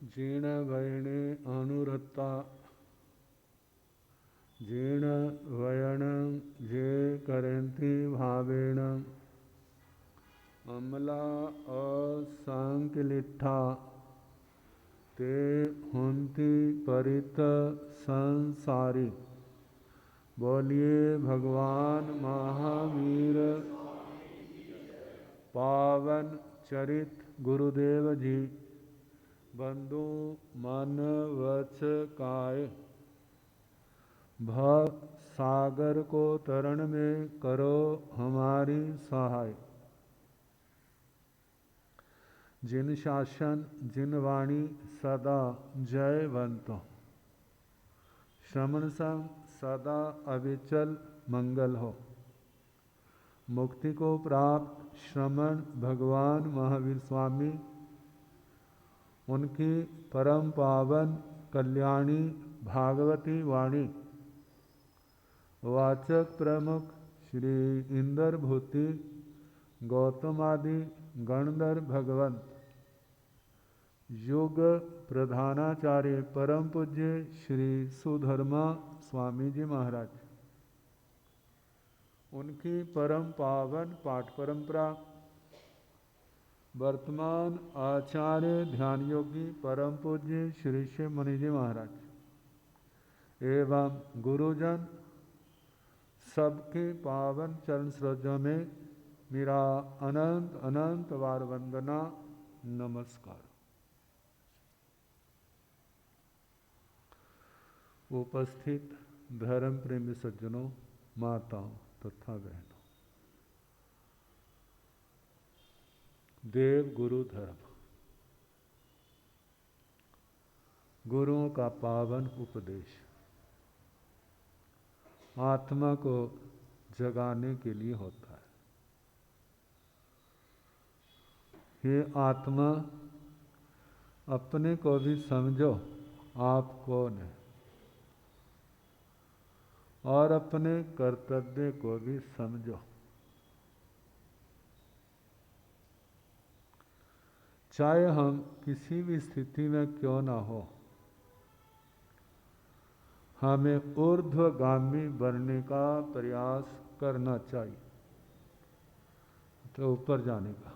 जीर्ण वयने अनुरता जीर्ण वयन जे करंती भावेण अमला असंकलिठा ते हुंती परित संसारी। बोलिए भगवान महावीर पावन चरित गुरुदेव जी। बंधु मन वच काय भव सागर को तरण में करो हमारी सहाय। जिन शासन जिन वाणी सदा जयवंतो श्रमण संग सदा अविचल मंगल हो। मुक्ति को प्राप्त श्रमण भगवान महावीर स्वामी उनकी परम पावन कल्याणी भागवती वाणी वाचक प्रमुख श्री इंद्र भूति गौतमादि गणधर भगवंत युग प्रधानाचार्य परम पूज्य श्री सुधर्मा स्वामी जी महाराज उनकी परम पावन पाठ परंपरा वर्तमान आचार्य ध्यान योगी परम पूज्य श्री शिव मुनि जी महाराज एवं गुरुजन सबके पावन चरण सरोजों में मेरा अनंत अनंत बार वंदना नमस्कार। उपस्थित धर्म प्रेमी सज्जनों, माताओं तथा बहनों, देव गुरु धर्म गुरुओं का पावन उपदेश आत्मा को जगाने के लिए होता है। ये आत्मा अपने को भी समझो आप कौन है और अपने कर्तव्य को भी समझो। चाहे हम किसी भी स्थिति में क्यों ना हो, हमें ऊर्ध्वगामी बनने का प्रयास करना चाहिए, तो ऊपर जाने का।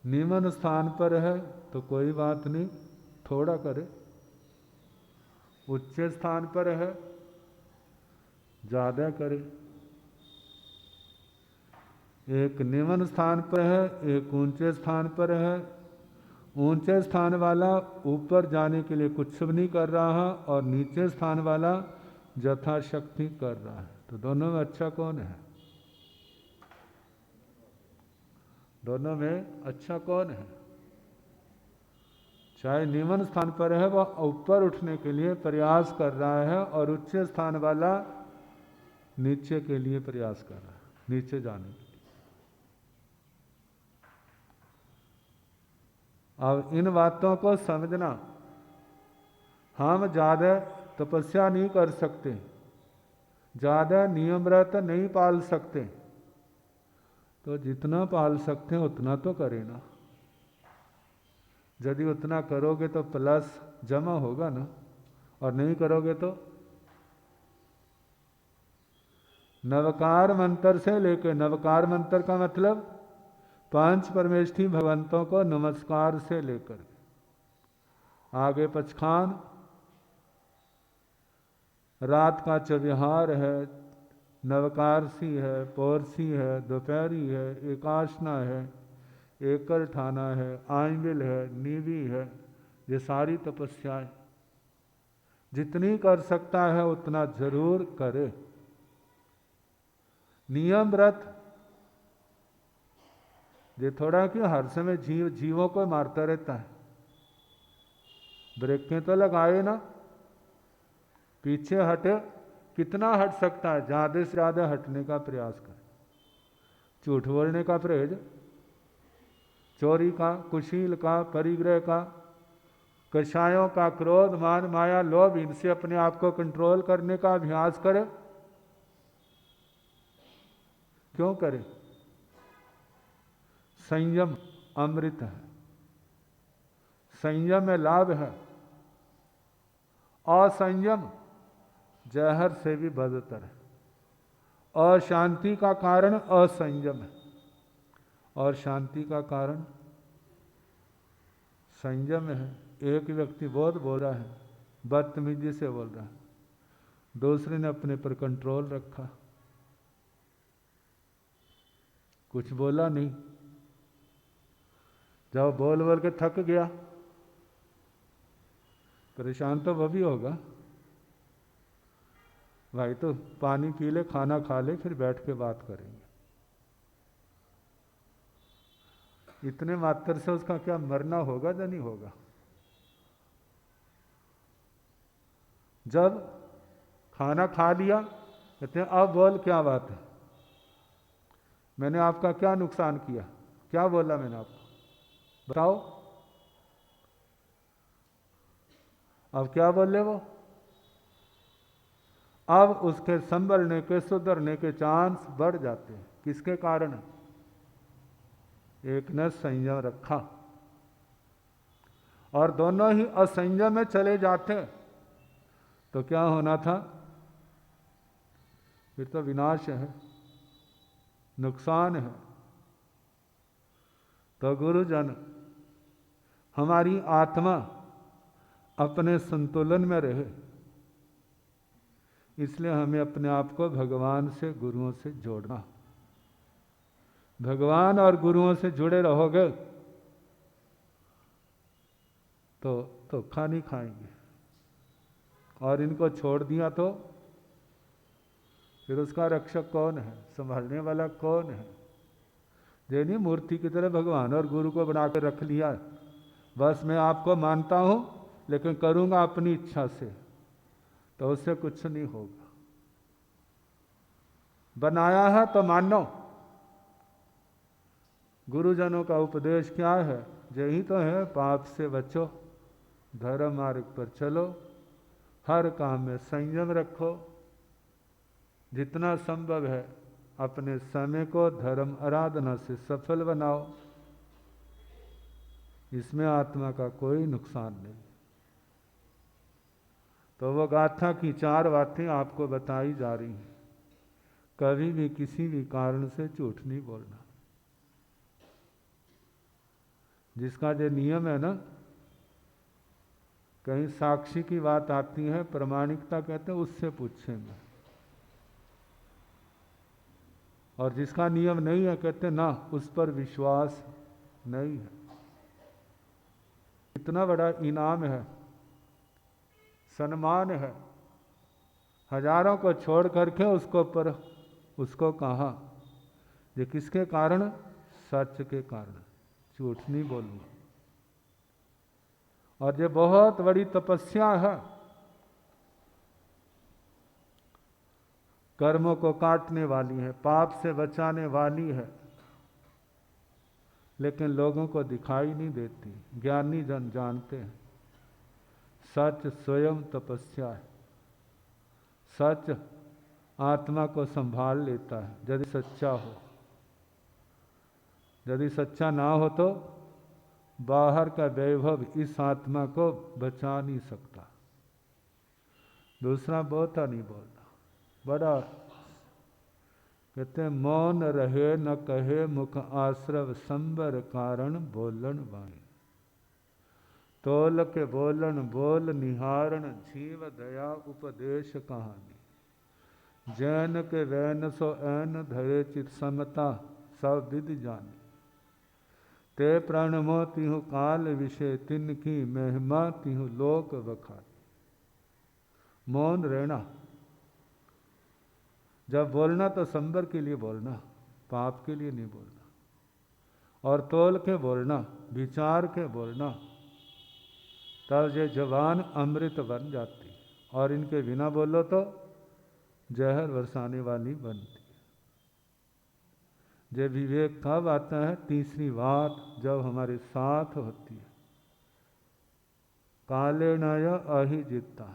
निम्न स्थान पर है तो कोई बात नहीं, थोड़ा करे। उच्च स्थान पर है ज्यादा करे। एक निम्न स्थान पर है, एक ऊंचे स्थान पर है। ऊंचे स्थान वाला ऊपर जाने के लिए कुछ भी नहीं कर रहा और नीचे स्थान वाला यथाशक्ति कर रहा है। तो दोनों में अच्छा कौन है? दोनों में अच्छा कौन है? चाहे निम्न स्थान पर है वह ऊपर उठने के लिए प्रयास कर रहा है और उच्च स्थान वाला नीचे के लिए प्रयास कर रहा है, नीचे जाने के लिए। अब इन बातों को समझना। हम ज़्यादा तपस्या नहीं कर सकते, ज़्यादा नियम व्रत नहीं पाल सकते, तो जितना पाल सकते हैं उतना तो करें ना। यदि उतना करोगे तो प्लस जमा होगा ना, और नहीं करोगे तो नवकार मंत्र से लेकर, नवकार मंत्र का मतलब पांच परमेष्ठी भगवंतों को नमस्कार से लेकर आगे पचखान, रात का चव्यहार है, नवकारसी है, पौरसी है, दोपहरी है, एकाशना है, एकल ठाना है, आंबिल है, नीवी है। ये सारी तपस्याएं जितनी कर सकता है उतना जरूर करे। नियम व्रत ये थोड़ा कि हर समय जीवों को मारता रहता है। ब्रेकें तो लगाए ना, पीछे हटे, कितना हट सकता है, ज्यादा से ज्यादा हटने का प्रयास करे। झूठ बोलने का परहेज, चोरी का, कुशील का, परिग्रह का, कषायों का, क्रोध मान माया लोभ, इनसे अपने आप को कंट्रोल करने का अभ्यास करे। क्यों करे? संयम अमृत है। संयम में लाभ है। असंयम जहर से भी बदतर है। अशांति का कारण असंयम है और शांति का कारण संयम है। एक व्यक्ति बहुत बोल रहा है, बदतमीजी से बोल रहा है, दूसरे ने अपने पर कंट्रोल रखा, कुछ बोला नहीं। जब बोल बोल के थक गया, परेशान तो वो भी होगा। भाई तो पानी पी ले, खाना खा ले, फिर बैठ के बात करेंगे। इतने मात्र से उसका क्या मरना होगा या नहीं होगा? जब खाना खा लिया, कहते हैं अब बोल क्या बात है, मैंने आपका क्या नुकसान किया, क्या बोला मैंने आपको, बताओ। अब क्या बोले वो? अब उसके संभलने के, सुधरने के चांस बढ़ जाते हैं। किसके कारण? एक ने संयम रखा। और दोनों ही असंयम में चले जाते तो क्या होना था? फिर तो विनाश है, नुकसान है। तो गुरुजन, हमारी आत्मा अपने संतुलन में रहे, इसलिए हमें अपने आप को भगवान से, गुरुओं से जोड़ना। भगवान और गुरुओं से जुड़े रहोगे तो धोखा नहीं खाएंगे, और इनको छोड़ दिया तो फिर उसका रक्षक कौन है, संभालने वाला कौन है? जैनी मूर्ति की तरह भगवान और गुरु को बना कर रख लिया, बस मैं आपको मानता हूं लेकिन करूंगा अपनी इच्छा से, तो उससे कुछ नहीं होगा। बनाया है तो मानो। गुरुजनों का उपदेश क्या है? यही तो है, पाप से बचो, धर्म मार्ग पर चलो, हर काम में संयम रखो, जितना संभव है अपने समय को धर्म आराधना से सफल बनाओ। इसमें आत्मा का कोई नुकसान नहीं। तो वो गाथा की 4 बातें आपको बताई जा रही हैं। कभी भी किसी भी कारण से झूठ नहीं बोलना। जिसका जो नियम है ना, कहीं साक्षी की बात आती है, प्रमाणिकता कहते हैं, उससे पूछेंगे। और जिसका नियम नहीं है, कहते ना उस पर विश्वास नहीं है। इतना बड़ा इनाम है, सम्मान है, हजारों को छोड़ करके उसको कहा, ये किसके कारण? सच के कारण, झूठ नहीं बोलूंगा। और ये बहुत बड़ी तपस्या है, कर्मों को काटने वाली है, पाप से बचाने वाली है, लेकिन लोगों को दिखाई नहीं देती। ज्ञानी जन जानते हैं सच स्वयं तपस्या है। सच आत्मा को संभाल लेता है यदि सच्चा हो। यदि सच्चा ना हो तो बाहर का वैभव इस आत्मा को बचा नहीं सकता। दूसरा बहुता नहीं बोलना, बड़ा कहते हैं मौन रहे न कहे मुख आश्रव संबर कारण बोलन वाणी। तोल के बोलन बोल निहारण जीव दया उपदेश कहानी। जैन के वैन सो ऐन धरे चित समता सब विधि जाने। ते प्रणमो तिहु काल विषय तिन की महिमा तिहु लोक बखानी। मौन रहना। जब बोलना तो संबर के लिए बोलना, पाप के लिए नहीं बोलना। और तोल के बोलना, विचार के बोलना, तब ये जबान अमृत बन जाती। और इनके बिना बोलो तो जहर बरसाने वाली बनती। ये विवेक कब आता है? तीसरी बात जब हमारे साथ होती है। काले नय अहि जिता।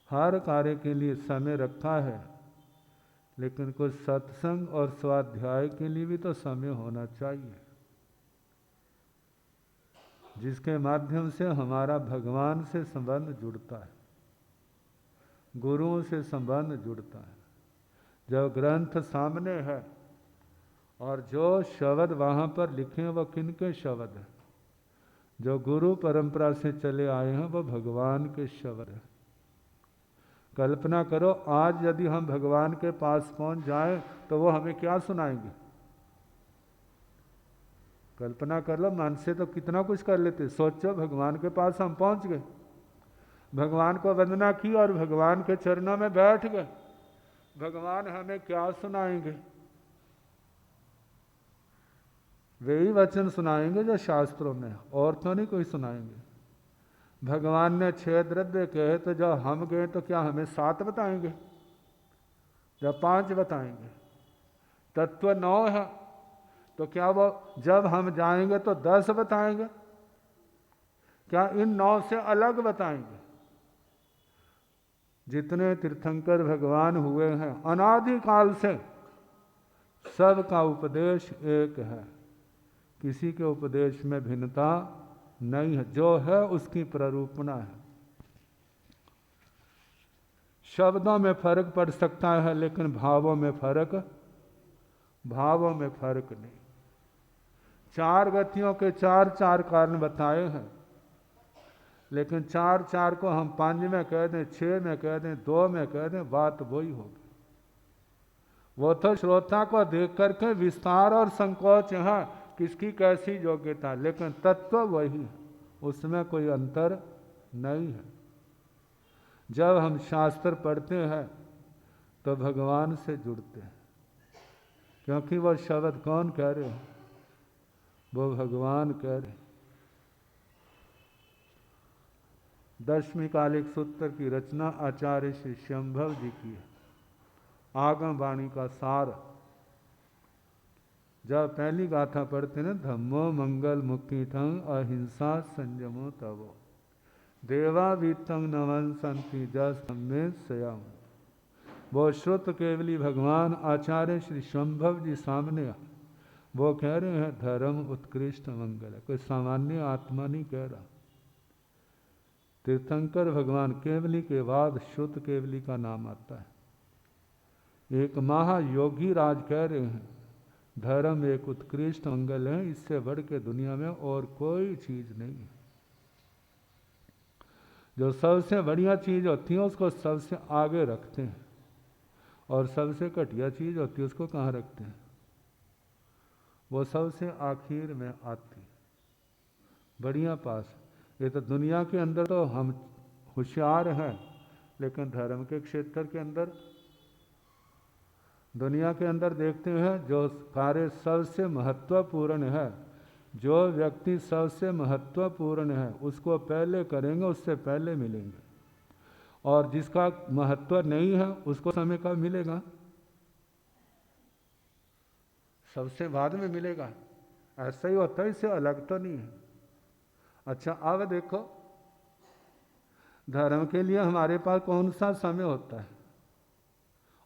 हर कार्य के लिए समय रखा है, लेकिन कुछ सत्संग और स्वाध्याय के लिए भी तो समय होना चाहिए। जिसके माध्यम से हमारा भगवान से संबंध जुड़ता है, गुरुओं से संबंध जुड़ता है। जब ग्रंथ सामने है और जो शब्द वहाँ पर लिखे वो किनके शब्द हैं? जो गुरु परंपरा से चले आए हैं वो भगवान के शब्द हैं। कल्पना करो आज यदि हम भगवान के पास पहुँच जाएं तो वो हमें क्या सुनाएंगे? कल्पना कर लो, मन से तो कितना कुछ कर लेते। सोचो भगवान के पास हम पहुँच गए, भगवान को वंदना की और भगवान के चरणों में बैठ गए, भगवान हमें क्या सुनाएंगे? वही वचन सुनाएंगे जो शास्त्रों में, और तो नहीं कोई सुनाएंगे। भगवान ने 6 द्रव्य कहे तो जब हम गए तो क्या हमें 7 बताएंगे? जब 5 बताएंगे? तत्व 9 है तो क्या वो जब हम जाएंगे तो 10 बताएंगे? क्या इन 9 से अलग बताएंगे? जितने तीर्थंकर भगवान हुए हैं अनादि काल से, सबका उपदेश एक है, किसी के उपदेश में भिन्नता नहीं है। जो है उसकी प्ररूपणा है। शब्दों में फर्क पड़ सकता है लेकिन भावों में फर्क नहीं। 4 गतियों के 4 कारण बताए हैं, लेकिन 4 को हम 5 में कह दें, 6 में कह दें, 2 में कह दें, बात वही होगी। वो तो श्रोता को देख करके विस्तार और संकोच है किसकी कैसी योग्यता, लेकिन तत्व वही है, उसमें कोई अंतर नहीं है। जब हम शास्त्र पढ़ते हैं तो भगवान से जुड़ते हैं, क्योंकि वो शब्द कौन कह रहे हैं? वो भगवान कह रहे हैं। 10वीं कालिक सूत्र की रचना आचार्य श्री शंभव जी की है, आगम वाणी का सार। जब पहली गाथा पढ़ते ना, धम्मो मंगल मुक्तिठं अहिंसा संयमो तवो देवा वीतंग नवन संति जस में सयाम। वो श्रुत केवली भगवान आचार्य श्री शंभव जी सामने आ, वो कह रहे हैं धर्म उत्कृष्ट मंगल है, कोई सामान्य आत्मा नहीं कह रहा। तीर्थंकर भगवान केवली के बाद श्रुत केवली का नाम आता है। एक महायोगी राज कह रहे हैं धर्म एक उत्कृष्ट मंगल है, इससे बढ़ के दुनिया में और कोई चीज नहीं है। जो सबसे बढ़िया चीज होती है उसको सबसे आगे रखते हैं, और सबसे घटिया चीज होती है उसको कहाँ रखते हैं? वो सबसे आखिर में आती, बढ़िया पास। ये तो दुनिया के अंदर तो हम होशियार हैं, लेकिन धर्म के क्षेत्र के अंदर, दुनिया के अंदर देखते हैं जो कार्य सबसे महत्वपूर्ण है, जो व्यक्ति सबसे महत्वपूर्ण है उसको पहले करेंगे, उससे पहले मिलेंगे, और जिसका महत्व नहीं है उसको समय कब मिलेगा? सबसे बाद में मिलेगा। ऐसा ही होता है, इससे अलग तो नहीं है। अच्छा अब देखो, धर्म के लिए हमारे पास कौन सा समय होता है,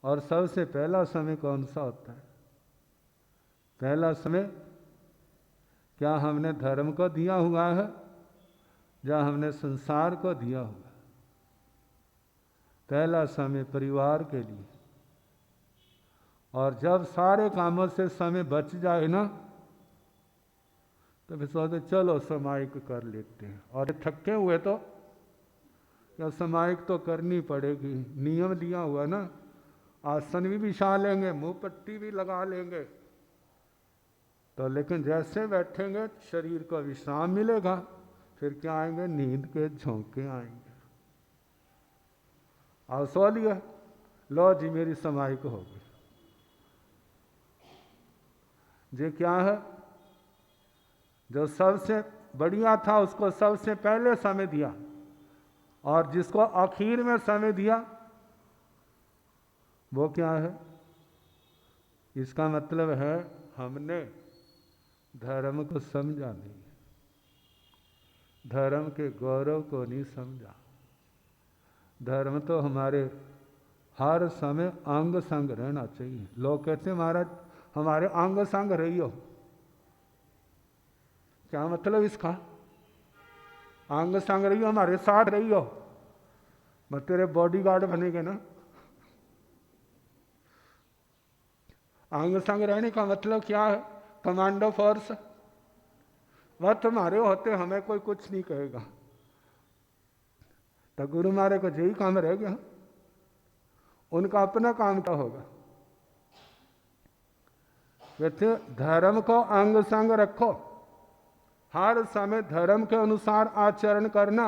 और सबसे पहला समय कौन सा होता है? पहला समय क्या हमने धर्म को दिया हुआ है या हमने संसार को दिया हुआ है? पहला समय परिवार के लिए, और जब सारे कामों से समय बच जाए ना तो फिर सोचते चलो सामायिक कर लेते हैं, और थके हुए तो क्या सामायिक तो करनी पड़ेगी, नियम दिया हुआ ना, आसन भी बिछा लेंगे, मुंह पट्टी भी लगा लेंगे, तो लेकिन जैसे बैठेंगे शरीर को विश्राम मिलेगा, फिर क्या आएंगे? नींद के झोंके आएंगे। आओ सो लिया, लो जी मेरी सामायिक हो गई। ये क्या है? जो सबसे बढ़िया था उसको सबसे पहले समय दिया, और जिसको आखिर में समय दिया वो क्या है? इसका मतलब है हमने धर्म को समझा नहीं, धर्म के गौरव को नहीं समझा। धर्म तो हमारे हर समय अंग संग रहना चाहिए। लोग कहते हैं महाराज हमारे अंग संग रहियो, क्या मतलब इसका? अंग संग रही हो, हमारे साथ रही हो, मैं तेरे बॉडीगार्ड बनेंगे ना। अंग संग रहने का मतलब क्या है? Commando force. वह तुम्हारे होते हमें कोई कुछ नहीं कहेगा। तो गुरु मारे को यही काम रह गया, उनका अपना काम क्या होगा? कहते धर्म को अंग संग रखो, हर समय धर्म के अनुसार आचरण करना,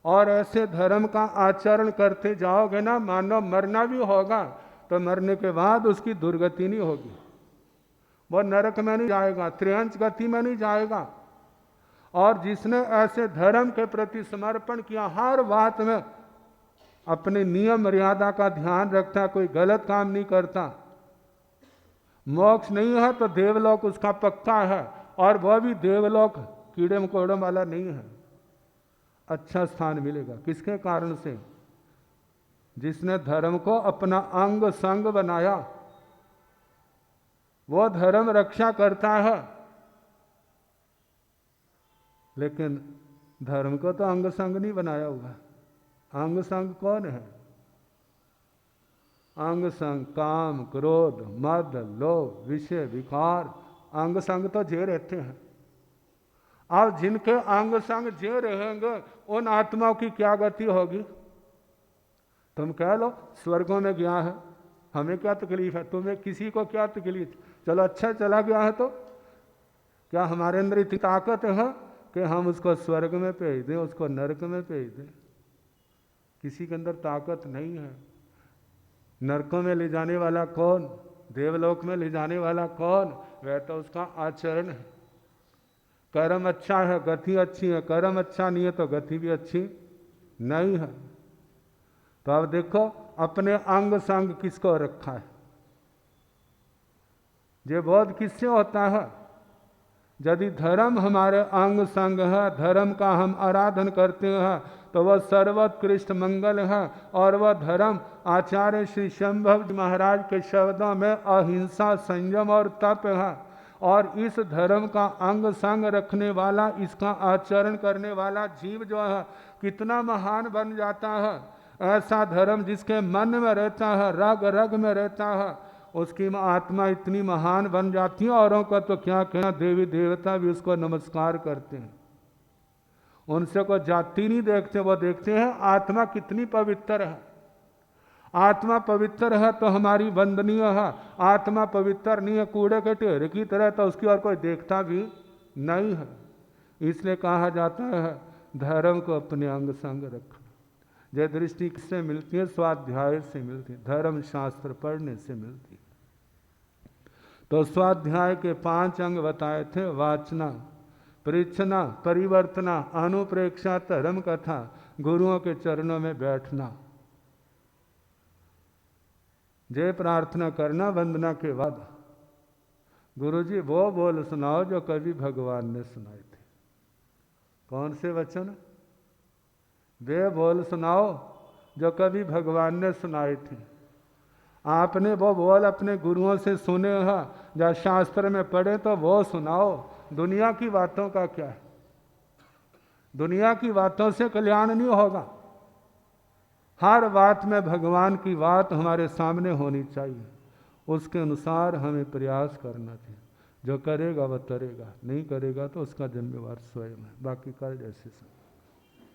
और ऐसे धर्म का आचरण करते जाओगे ना, मानो मरना भी होगा तो मरने के बाद उसकी दुर्गति नहीं होगी, वो नरक में नहीं जाएगा, त्रियंच गति में नहीं जाएगा। और जिसने ऐसे धर्म के प्रति समर्पण किया, हर बात में अपने नियम मर्यादा का ध्यान रखता, कोई गलत काम नहीं करता, मोक्ष नहीं है तो देवलोक उसका पक्का है, और वह भी देवलोक कीड़े मकोड़ों वाला नहीं है, अच्छा स्थान मिलेगा। किसके कारण से? जिसने धर्म को अपना अंग संग बनाया, वो धर्म रक्षा करता है। लेकिन धर्म को तो अंग संग नहीं बनाया हुआ। अंग संग कौन है? अंग संग काम, क्रोध, मद, लोभ, विषय, विकार, अंग संग तो जे रहते हैं। अब जिनके अंग संग जे रहेंगे उन आत्माओं की क्या गति होगी? तुम कह लो स्वर्गों में गया है, हमें क्या तकलीफ है, तुम्हें किसी को क्या तकलीफ? चलो अच्छा चला गया है तो क्या हमारे अंदर इतनी ताकत है कि हम उसको स्वर्ग में भेज दें, उसको नरक में भेज दें? किसी के अंदर ताकत नहीं है। नरकों में ले जाने वाला कौन? देवलोक में ले जाने वाला कौन? वह तो उसका आचरण है। कर्म अच्छा है गति अच्छी है, कर्म अच्छा नहीं है तो गति भी अच्छी नहीं है। तो अब देखो अपने अंग संग किसको रखा है? ये बोध किससे होता है? यदि धर्म हमारे अंग संग है, धर्म का हम आराधन करते हैं, तो वह सर्वोत्कृष्ट मंगल है। और वह धर्म आचार्य श्री शंभव जी महाराज के शब्दों में अहिंसा, संयम और तप है। और इस धर्म का अंग संग रखने वाला, इसका आचरण करने वाला जीव जो है कितना महान बन जाता है। ऐसा धर्म जिसके मन में रहता है, रग रग में रहता है, उसकी आत्मा इतनी महान बन जाती है, औरों का तो क्या कहना, देवी देवता भी उसको नमस्कार करते हैं। उनसे कोई जाति नहीं देखते, वो देखते हैं आत्मा कितनी पवित्र है। आत्मा पवित्र है तो हमारी वंदनीय है, आत्मा पवित्र नहीं है, कूड़े के ढेर की तरह, तो उसकी ओर कोई देखता भी नहीं है। इसलिए कहा जाता है धर्म को अपने अंग संग रखना। यह दृष्टि किससे मिलती है? स्वाध्याय से मिलती है, धर्म शास्त्र पढ़ने से मिलती है। तो स्वाध्याय के 5 अंग बताए थे: वाचना, परीक्षना, परिवर्तना, अनुप्रेक्षा, धर्म कथा, गुरुओं के चरणों में बैठना, जय प्रार्थना करना वंदना के बाद, गुरुजी वो बोल सुनाओ जो कभी भगवान ने सुनाए थे। कौन से वचन? वे बोल सुनाओ जो कभी भगवान ने सुनाए थे। आपने वो बोल अपने गुरुओं से सुने हैं, या शास्त्र में पढ़े तो वो सुनाओ। दुनिया की बातों का क्या है? दुनिया की बातों से कल्याण नहीं होगा। हर बात में भगवान की बात हमारे सामने होनी चाहिए, उसके अनुसार हमें प्रयास करना चाहिए। जो करेगा वह तरेगा, नहीं करेगा तो उसका जिम्मेवार स्वयं है। बाकी कल जैसे सब।